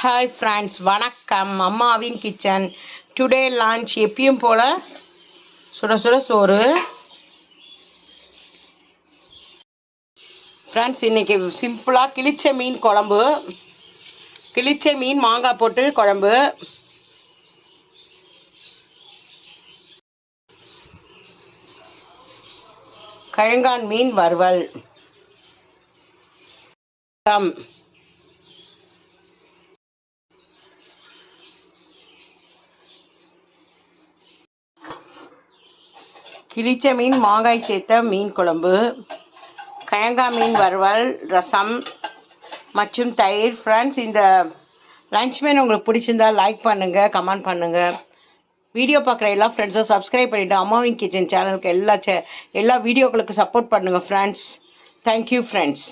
Hi friends, வணக்கம். Amma Vin kitchen. Today lunch எப்பயும் போல சுட சுட சோறு. Friends, இன்னைக்கு சிம்பிளா கிளிச்ச மீன் குழம்பு. கிளிச்ச மீன் மாங்காய் போட்டு குழம்பு. கழங்கான் மீன் வறுவல். கிளிச்ச மீன் மாங்காய் சேர்த்த மீன் குழம்பு, கழங்கா மீன் வறுவல், ரசம் மற்றும் தயிர். ஃப்ரெண்ட்ஸ், இந்த லன்ச் மெனு உங்களுக்கு பிடிச்சிருந்தா லைக் பண்ணுங்கள், கமெண்ட் பண்ணுங்கள். வீடியோ பார்க்குற எல்லா ஃப்ரெண்ட்ஸும் சப்ஸ்கிரைப் பண்ணிவிட்டு அம்மாவின் கிச்சன் சேனலுக்கு எல்லா வீடியோக்களுக்கு சப்போர்ட் பண்ணுங்கள் ஃப்ரெண்ட்ஸ். Thank you friends.